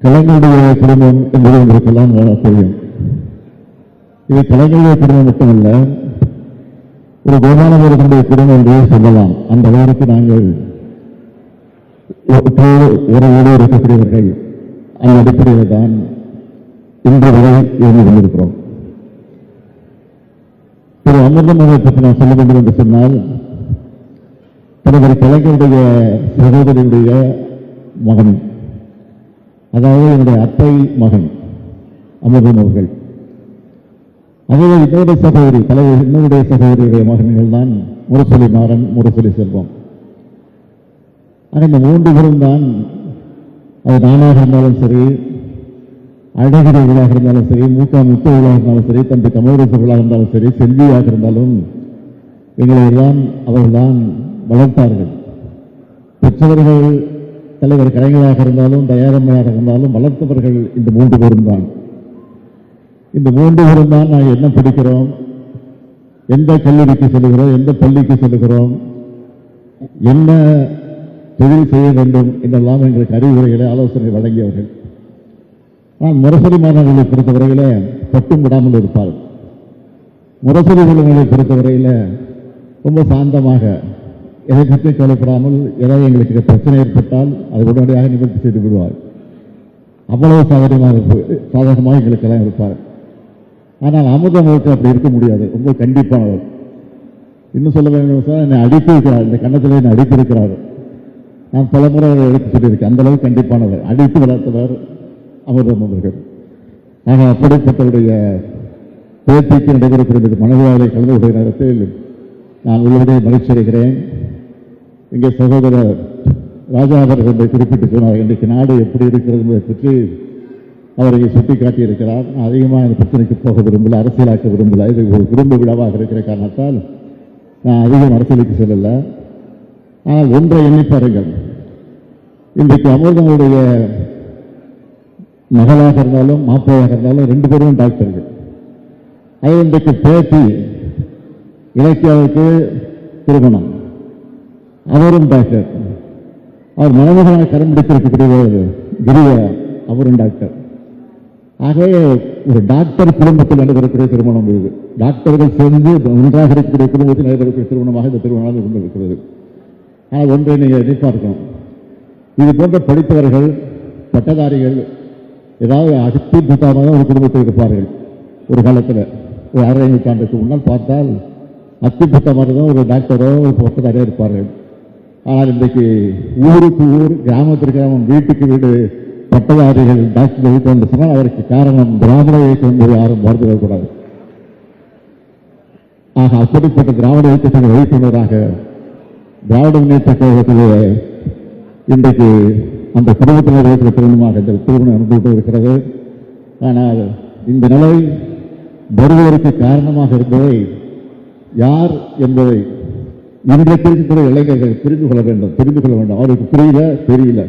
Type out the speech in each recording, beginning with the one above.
கலைஞருடைய குடும்பம் என்பது உங்களுக்கெல்லாம் தெரியும். இது கலைஞருடைய குடும்பம் மட்டுமல்ல, ஒரு கோபாலபுரத்தினுடைய குடும்பம் என்றே சொல்லலாம். அந்த அளவிற்கு நாங்கள் உறவோடு இருக்கக்கூடியவர்கள். அந்த அடிப்படையில் தான் இன்று வரை இருந்து கொண்டிருக்கிறோம். திரு அமிர்தம் அவரை பற்றி நான் சொல்ல வேண்டும் என்று சொன்னால், தலைவர் கலைஞருடைய சகோதரியுடைய மகன், அதாவது என்னுடைய அத்தை மகன் அமிர்தம் அவர்கள். அதே இன்னொரு சகோதரி, தலைவர் இன்னொருடைய சகோதரியுடைய மகன்கள் தான் முரசொலி மாறன், முரசொலி செல்வம். ஆக இந்த 3 பேரும் தான், அது நானாக இருந்தாலும் சரி, அழகிரிகளாக இருந்தாலும் சரி, முத்துவர்களாக இருந்தாலும் சரி, தம்பி தமிழரசர்களாக இருந்தாலும் சரி, செல்வியாக இருந்தாலும் எங்களை எல்லாம் அவர்கள்தான் வளர்த்தார்கள். பெற்றவர்கள் தலைவர் கலைஞராக இருந்தாலும் தயாரம்மையாக இருந்தாலும் வளர்த்தவர்கள் இந்த 3 பேரும் தான். இந்த 3 பேரும் தான் நான் என்ன படிக்கிறோம், எந்த கல்லூரிக்கு செல்கிறோம், எந்த பள்ளிக்கு செல்கிறோம், என்ன தொழில் செய்ய வேண்டும் என்றெல்லாம் எங்களுக்கு அறிவுரைகளை ஆலோசனை வழங்கியவர்கள். ஆனால் முரசொலி மாணவர்களை பொறுத்தவரையில் பட்டும் விடாமல் இருப்பார்கள். முரசொலி குழுக்களை பொறுத்தவரையில் ரொம்ப சாந்தமாக, எதை பற்றி கவலைப்படாமல், ஏதாவது எங்களுக்கு பிரச்சனை ஏற்பட்டால் அதை உடனடியாக நிவர்த்தி செய்து விடுவார். அவ்வளவு சாதகமாக எங்களுக்கெல்லாம் இருப்பார். ஆனால் அமிர்தமவுக்கு அப்படி இருக்க முடியாது. ரொம்ப கண்டிப்பானவர். இன்னும் சொல்ல வேண்டும் சார், என்னை அடித்திருக்கிறார், இந்த கன்னத்தில் என்னை அடித்திருக்கிறார். நான் பல முறை எடுத்து சொல்லியிருக்கேன். அந்த அளவுக்கு கண்டிப்பானவர், அடித்து வளர்த்தவர் அமிர்தம் அவர்கள். ஆக அப்படிப்பட்டவருடைய பேச்சுக்கு நடைபெறக்கூடிய மனவிழாவை கலந்து கொண்ட நேரத்தில் நான் உள்ளபடியே மகிழ்ச்சி அடைகிறேன். இங்கே சகோதரர் ராஜா அவர்கள் குறிப்பிட்டு சொன்னார், இன்றைக்கு நாடு எப்படி இருக்கிறது என்பதை பற்றி அவர் இங்கே சுட்டிக்காட்டியிருக்கிறார். நான் அதிகமாக இந்த பிரச்சனைக்கு போக விரும்பல, அரசியலாக்க விரும்பல. இது ஒரு குடும்ப விழாவாக இருக்கிற காரணத்தால் நான் அதிகம் அரசியலுக்கு செல்லலை. ஆனால் ஒன்றை எண்ணி பாருங்கள், இன்றைக்கு அமிர்தமுடைய மகளாக இருந்தாலும் மாப்பிள்ளையாக இருந்தாலும் 2 பேரும் டாக்டர்கள். அது இன்றைக்கு பேட்டி இலக்கியாவுக்கு திருமணம், அவரும் டாக்டர். அவர் மனமுகனாக கரம் பிடித்திருக்கக்கூடிய கிரியா, அவரும் டாக்டர். ஆகவே ஒரு டாக்டர் குடும்பத்தில் நடைபெறக்கூடிய திருமணம் இது. டாக்டர்கள் சேர்ந்து ஒன்றாக இருக்கக்கூடிய குடும்பத்தில் நடைபெறக்கூடிய திருமணமாக இந்த திருமணம் கொண்டிருக்கிறது. ஆனால் ஒன்றை நீங்கள் எதிர்பார்க்கணும், இது போன்ற படித்தவர்கள் பட்டதாரிகள் ஏதாவது அத்திபுத்தமாக ஒரு குடும்பத்தில் இருப்பார்கள். ஒரு காலத்தில் ஒரு 1/2 நூற்றாண்டுக்கு முன்னால் பார்த்தால் அத்திபுத்தமாக தான் ஒரு டாக்டரோ ஒரு பட்டதாரியோ இருப்பார்கள். ஆனால் இன்றைக்கு ஊருக்கு ஊர், கிராமத்திற்கு கிராமம், வீட்டுக்கு வீடு பட்டதாரிகள் டாக்டர் என்று சொன்னால் அதற்கு காரணம் திராவிட இயக்கம் என்பதை யாரும் மறந்து வரக்கூடாது. ஆக அப்படிப்பட்ட திராவிட இயக்கத்தின் வழித்துணராக திராவிட முன்னேற்ற கழகத்திலே இன்றைக்கு அந்த குடும்பத்தினர் இருக்கிற திருமணமாக இந்த திருமணம் நடந்துவிட்டு இருக்கிறது. ஆனால் இந்த நிலை வருவதற்கு காரணமாக இருந்ததை யார் என்பதை இன்றைக்கு இருக்கிற இளைஞர்கள் புரிந்து கொள்ள வேண்டும். அவருக்கு புரியல, தெரியல.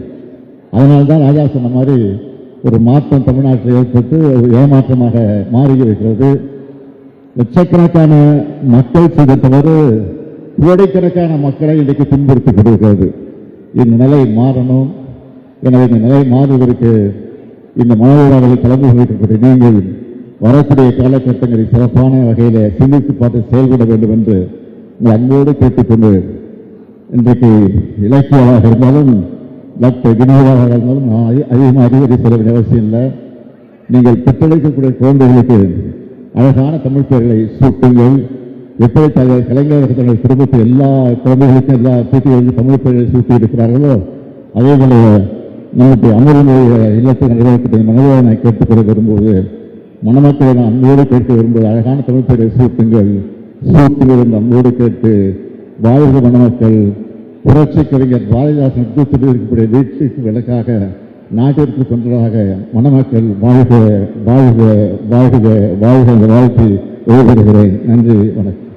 அதனால்தான் ராஜா சொன்ன மாதிரி ஒரு மாற்றம் தமிழ்நாட்டில் ஏற்பட்டு ஒரு ஏமாற்றமாக மாறி இருக்கிறது. லட்சக்கணக்கான மக்கள் செய்த தவறு கோடிக்கணக்கான மக்களை இன்றைக்கு துன்புறுத்திக் கொண்டிருக்கிறது. இந்த நிலை மாறணும். எனவே இந்த நிலை மாறுவதற்கு இந்த மனவிழாவில் கலந்து கொண்டிருக்கக்கூடிய நீங்கள் வரக்கூடிய காலகட்டங்களில் சிறப்பான வகையில் சிந்தித்து பார்த்து செயல்பட வேண்டும் என்று அன்போடு கேட்டுக்கொண்டு, இன்றைக்கு இலக்கியமாக இருந்தாலும் டாக்டர் கிரியாவாக இருந்தாலும் அதிகமாக அறிவுரை சொல்ல வேண்டிய அவசியம் இல்லை. நீங்கள் பெற்றெடுக்கக்கூடிய குழந்தைகளுக்கு அழகான தமிழ் பெயர்களை சூட்டுங்கள். எப்படி கலைஞர் தங்கள் குடும்பத்தில் எல்லா குழந்தைகளுக்கும் எல்லா பேட்டிகளுக்கும் தமிழ் பெயர்களை சூட்டி இருக்கிறார்களோ, அதே போல நமக்கு அமர்வுடைய இல்லத்தில் நிறைவேற்றக்கூடிய மனதை நான் கேட்டுக்கொள்ள விரும்புவது, மணமக்களை நான் அன்போடு கேட்க விரும்புவது, அழகான தமிழ் பெயரை சூட்டுங்கள் என்று அன்போடு கேட்டு, வாழ்க மணமக்கள். புரட்சி கவிஞர் பாரதிதாசன் இருக்கக்கூடிய வீட்டுக்கு விளக்காக, நாட்டிற்கு தொண்டராக மணமக்கள் வாழ்க வாழ்க வாழ்க வாழ்க என்ற வாழ்த்து எழுதுகிறேன். நன்றி, வணக்கம்.